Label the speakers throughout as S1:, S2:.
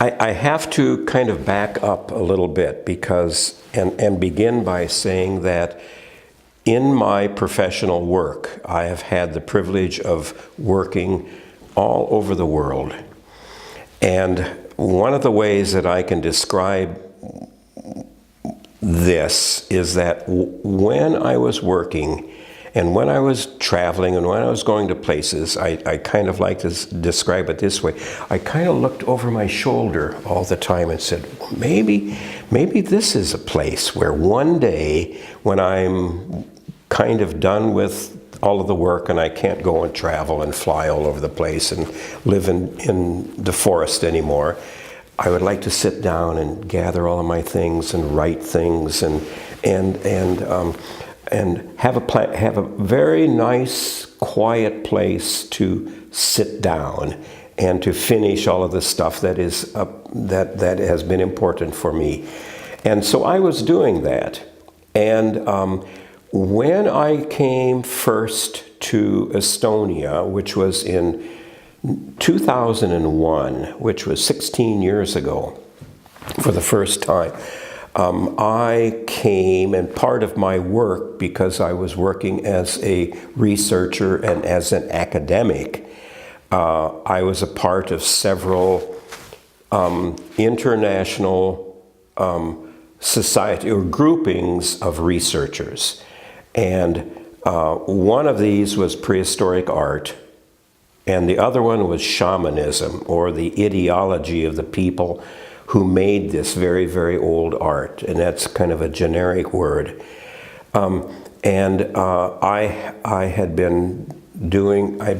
S1: I have to kind of back up a little bit because, and begin by saying that in my professional work, I have had the privilege of working all over the world. And one of the ways that I can describe this is that when I was working and when I was traveling and when I was going to places, I kind of like to describe it this way. I kind of looked over my shoulder all the time and said, maybe this is a place where one day when I'm kind of done with all of the work and I can't go and travel and fly all over the place and live in the forest anymore, I would like to sit down and gather all of my things and write things and have a very nice, quiet place to sit down and to finish all of the stuff that is that has been important for me. And so I was doing that. And when I came first to Estonia, which was in 2001, which was 16 years ago, for the first time, I came, and part of my work, because I was working as a researcher and as an academic, I was a part of several international society or groupings of researchers. And one of these was prehistoric art, and the other one was shamanism, or the ideology of the people who made this very, very old art. And that's kind of a generic word. I'd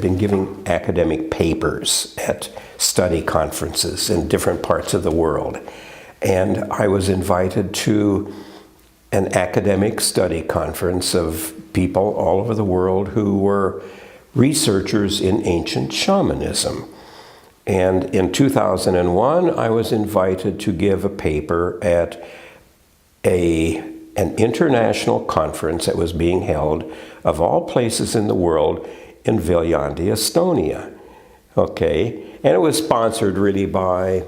S1: been giving academic papers at study conferences in different parts of the world. And I was invited to an academic study conference of people all over the world who were researchers in ancient shamanism. And in 2001, I was invited to give a paper at an international conference that was being held, of all places in the world, in Viljandi, Estonia. Okay, and it was sponsored really by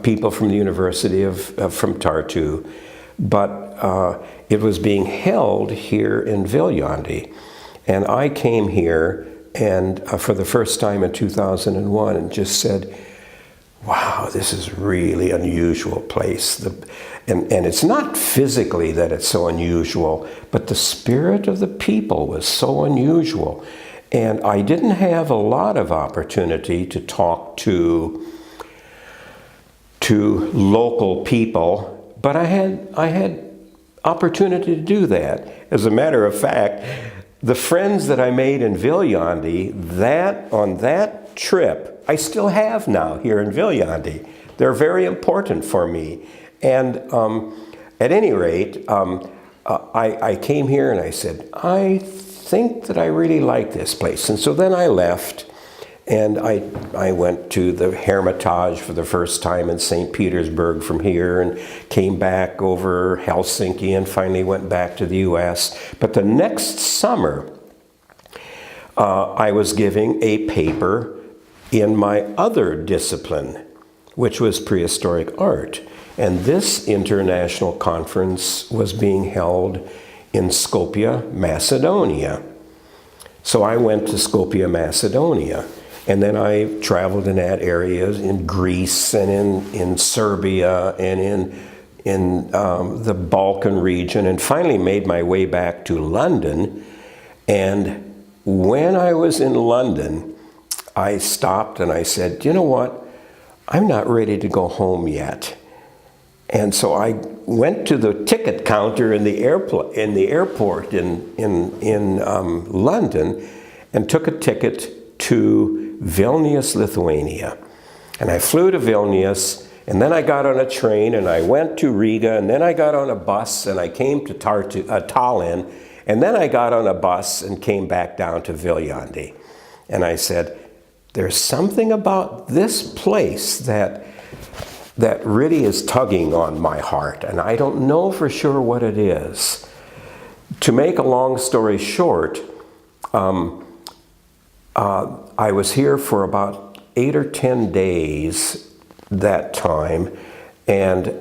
S1: people from the University from Tartu. But it was being held here in Viljandi. And I came here and for the first time in 2001 and just said, wow, this is really unusual place. And it's not physically that it's so unusual, but the spirit of the people was so unusual. And I didn't have a lot of opportunity to talk to local people, but I had opportunity to do that. As a matter of fact, the friends that I made in Viljandi, on that trip, I still have now here in Viljandi. They're very important for me. And at any rate, I came here and I said, I think that I really like this place. And so then I left. And I went to the Hermitage for the first time in St. Petersburg from here, and came back over Helsinki, and finally went back to the US. But the next summer, I was giving a paper in my other discipline, which was prehistoric art. And this international conference was being held in Skopje, Macedonia. So I went to Skopje, Macedonia. And then I traveled in that area in Greece and in Serbia and in the Balkan region, and finally made my way back to London. And when I was in London, I stopped and I said, you know what? I'm not ready to go home yet. And so I went to the ticket counter in the airport in London and took a ticket to Vilnius, Lithuania. And I flew to Vilnius, and then I got on a train and I went to Riga, and then I got on a bus and I came to Tallinn, and then I got on a bus and came back down to Viljandi. And I said, there's something about this place that really is tugging on my heart, and I don't know for sure what it is. To make a long story short, I was here for about 8 or 10 days that time, and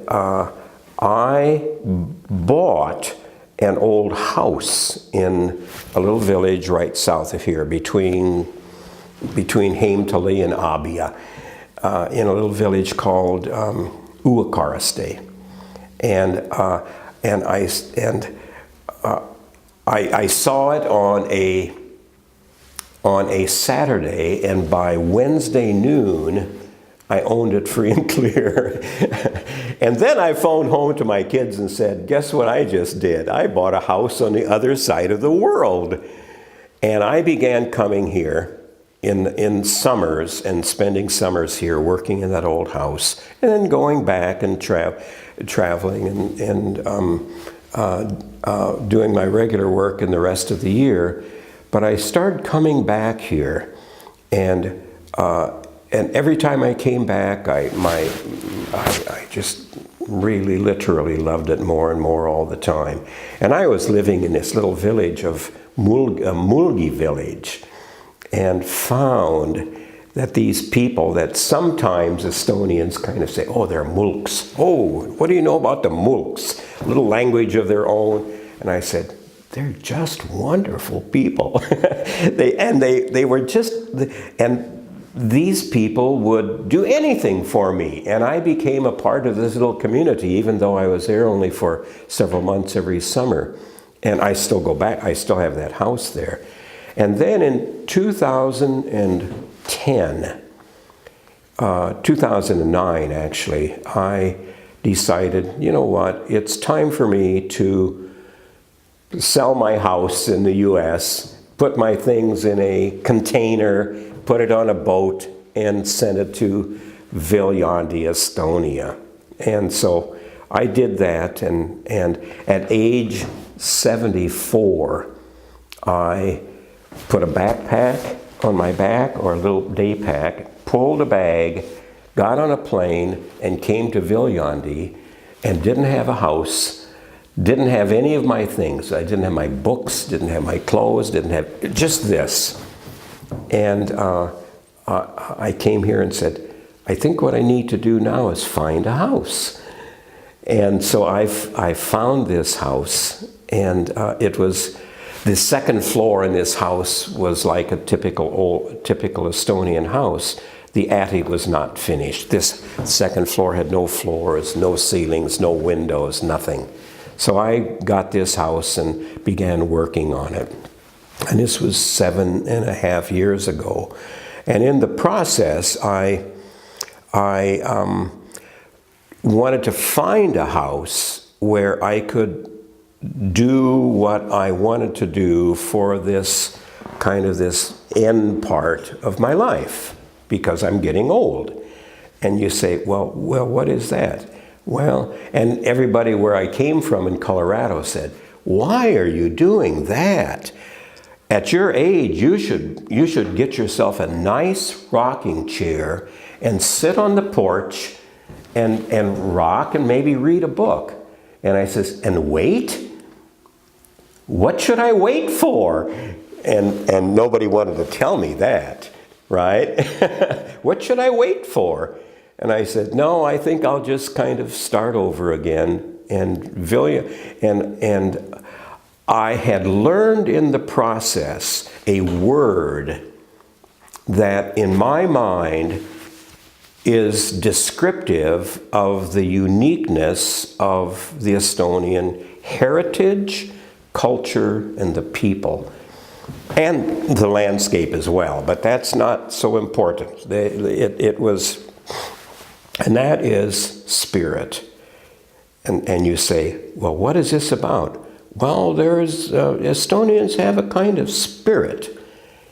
S1: I bought an old house in a little village right south of here, between Heimtali and Abia, in a little village called Uakariste. And I saw it on a Saturday, and by Wednesday noon, I owned it free and clear. And then I phoned home to my kids and said, guess what I just did? I bought a house on the other side of the world. And I began coming here in summers and spending summers here working in that old house, and then going back and traveling and doing my regular work in the rest of the year. But I started coming back here, and every time I came back, I just really literally loved it more and more all the time. And I was living in this little village of Mulgi village, and found that these people that sometimes Estonians kind of say, oh, they're mulks. Oh, what do you know about the mulks? A little language of their own. And I said, they're just wonderful people. They were just, and these people would do anything for me. And I became a part of this little community, even though I was there only for several months every summer. And I still go back, I still have that house there. And then in 2009 actually, I decided, you know what, it's time for me to sell my house in the US, put my things in a container, put it on a boat, and send it to Viljandi, Estonia. And so I did that, and at age 74, I put a backpack on my back, or a little day pack, pulled a bag, got on a plane, and came to Viljandi, and didn't have a house, didn't have any of my things. I didn't have my books, didn't have my clothes, didn't have, just this. And I came here and said, I think what I need to do now is find a house. And so I found this house, and it was, the second floor in this house was like a typical Estonian house. The attic was not finished. This second floor had no floors, no ceilings, no windows, nothing. So I got this house and began working on it. And this was 7.5 years ago. And in the process, I wanted to find a house where I could do what I wanted to do for this kind of this end part of my life, because I'm getting old. And you say, well, what is that? Well, and everybody where I came from in Colorado said, why are you doing that? At your age, you should get yourself a nice rocking chair and sit on the porch and rock and maybe read a book. And I says, and wait? What should I wait for? And nobody wanted to tell me that, right? What should I wait for? And I said, no, I think I'll just kind of start over again. And I had learned in the process a word that in my mind is descriptive of the uniqueness of the Estonian heritage, culture, and the people, and the landscape as well. But that's not so important. It was, and that is spirit. And you say, well, what is this about? Well, Estonians have a kind of spirit.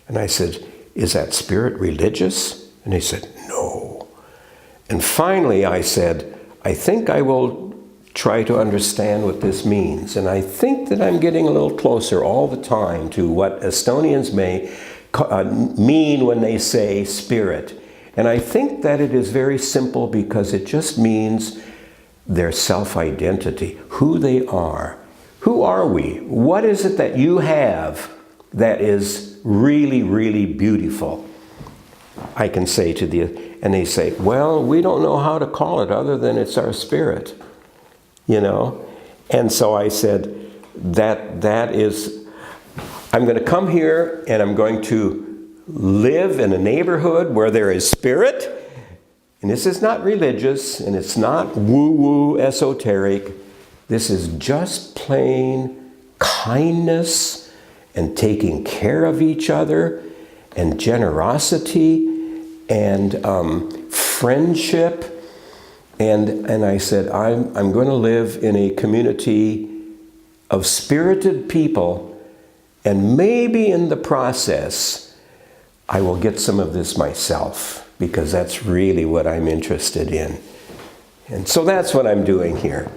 S1: And I said, is that spirit religious? And he said, no. And finally I said, I think I will try to understand what this means. And I think that I'm getting a little closer all the time to what Estonians may mean when they say spirit. And I think that it is very simple, because it just means their self-identity, who they are. Who are we? What is it that you have that is really, really beautiful? I can say to and they say, well, we don't know how to call it other than it's our spirit, you know? And so I said, that is, I'm going to come here and I'm going to live in a neighborhood where there is spirit. And this is not religious, and it's not woo-woo esoteric. This is just plain kindness and taking care of each other and generosity and friendship. And I said, I'm going to live in a community of spirited people, and maybe in the process, I will get some of this myself, because that's really what I'm interested in. And so that's what I'm doing here.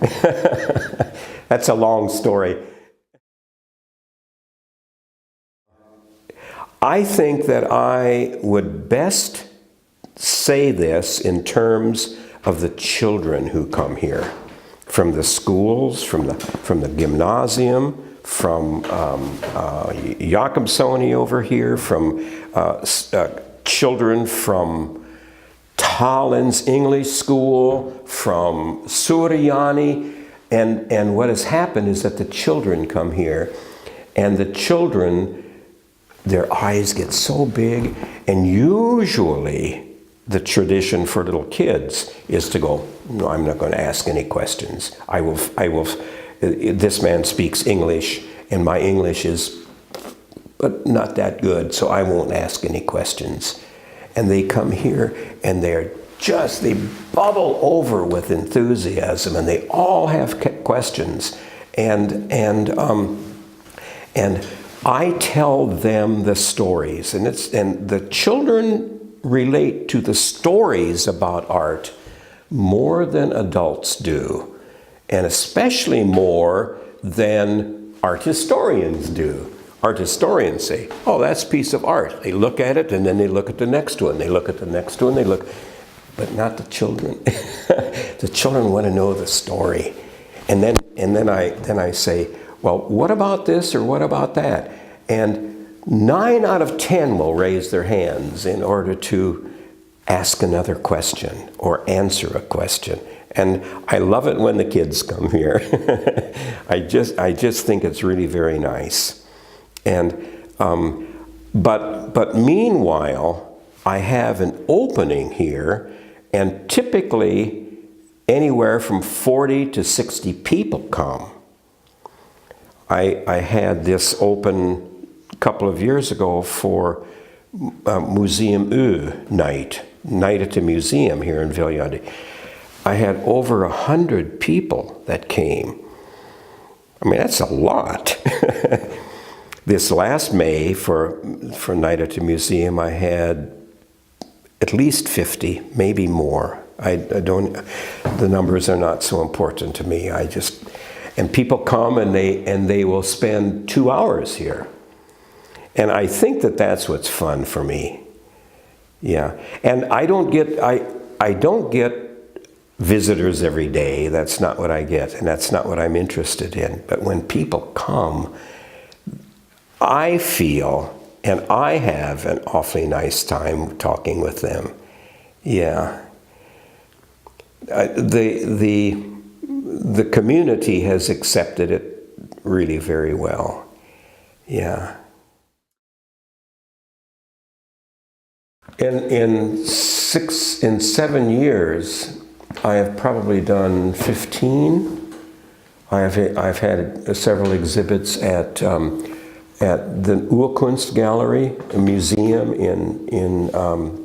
S1: That's a long story. I think that I would best say this in terms of the children who come here, from the schools, from the gymnasium, from Jakobsoni over here, from children from Tallinn's English School, from Suuriani, and what has happened is that the children come here, and the children, their eyes get so big, and usually the tradition for little kids is to go, no, I'm not going to ask any questions. I will, this man speaks English, and my English is but not that good, so I won't ask any questions. And they come here, and they bubble over with enthusiasm, and they all have questions. And I tell them the stories, and the children relate to the stories about art more than adults do, and especially more than art historians do. Art historians say, oh, that's a piece of art. They look at it, and then they look at the next one. They look at the next one. They look, but not the children. The children want to know the story. And then I say, well, what about this or what about that? And 9 out of 10 will raise their hands in order to ask another question or answer a question. And I love it when the kids come here. I just think it's really very nice. And but meanwhile, I have an opening here, and typically anywhere from 40 to 60 people come. I had this open a couple of years ago for Museum U night at the museum here in Viljandi. I had over 100 people that came. I mean, that's a lot. This last May for Night at the Museum, I had at least 50, maybe more. The numbers are not so important to me. And people come and they will spend 2 hours here. And I think that that's what's fun for me. Yeah. And I don't get visitors every day. That's not what I get, and that's not what I'm interested in. But when people come, I feel, and I have an awfully nice time talking with them. Yeah. The community has accepted it really very well. Yeah. In 7 years, I have probably done 15. I've had several exhibits at the Urkunst Gallery, a museum in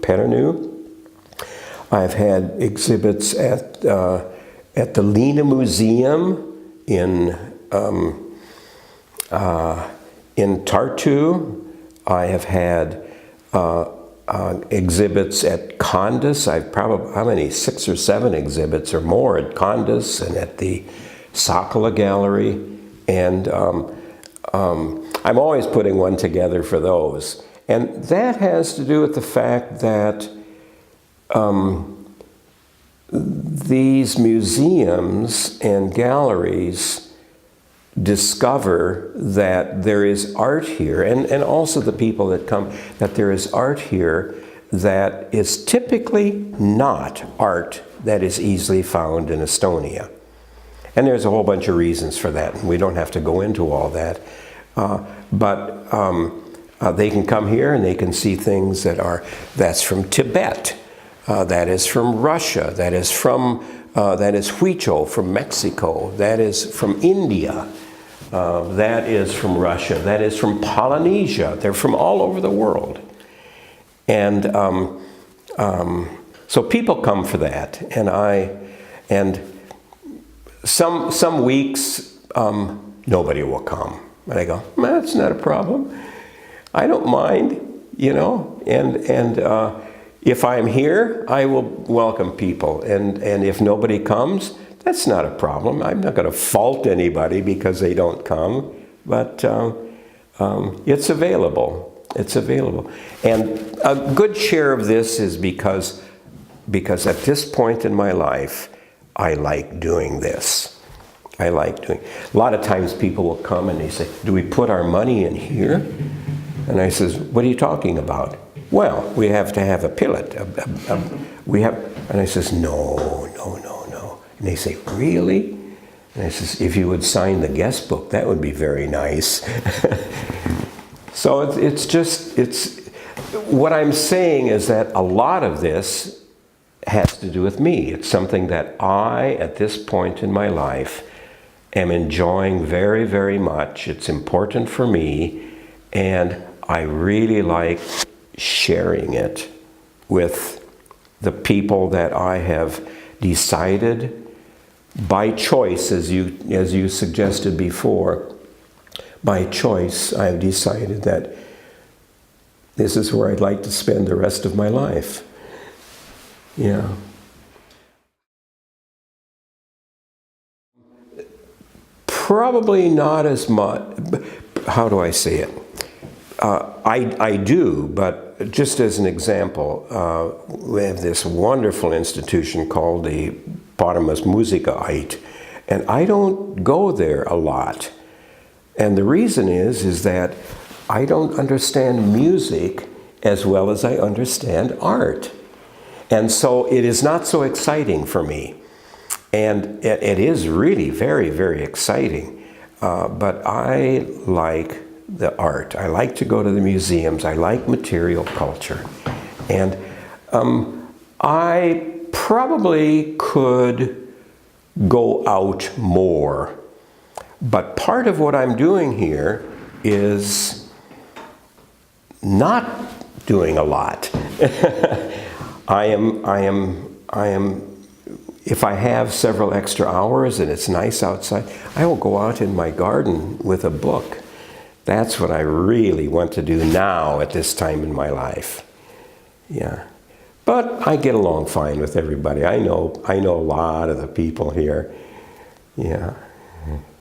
S1: Pärnu. I've had exhibits at the Lina Museum in Tartu. I have had exhibits at Kandis. I've probably, how many, 6 or 7 exhibits or more at Kandis and at the Sakala Gallery. And I'm always putting one together for those. And that has to do with the fact that these museums and galleries discover that there is art here, and also the people that come, that there is art here that is typically not art that is easily found in Estonia. And there's a whole bunch of reasons for that, and we don't have to go into all that. But they can come here and they can see things that's from Tibet, that is from Russia, that is Huicho from Mexico, that is from India, that is from Russia, that is from Polynesia. They're from all over the world. And so people come for that, and some weeks nobody will come, and I go, that's not a problem. I don't mind, you know, and if I'm here, I will welcome people, and if nobody comes, that's not a problem. I'm not going to fault anybody because they don't come, but it's available. It's available. And a good share of this is because at this point in my life, I like doing this. A lot of times people will come and they say, do we put our money in here? And I says, what are you talking about? Well, we have to have a pilot. And I says, no. And they say, really? And I says, if you would sign the guest book, that would be very nice. So it's what I'm saying is that a lot of this has to do with me. It's something that I, at this point in my life, am enjoying very, very much. It's important for me, and I really like sharing it with the people that I have decided by choice, as you suggested before. By choice, I have decided that this is where I'd like to spend the rest of my life. Yeah. Probably not as much. How do I say it? I do, but just as an example, we have this wonderful institution called the Parmas Musica, and I don't go there a lot. And the reason is that I don't understand music as well as I understand art. And so it is not so exciting for me. And it is really very, very exciting. But I like the art. I like to go to the museums. I like material culture. And I probably could go out more. But part of what I'm doing here is not doing a lot. I am, if I have several extra hours and it's nice outside, I will go out in my garden with a book. That's what I really want to do now at this time in my life. Yeah. But I get along fine with everybody. I know a lot of the people here. Yeah.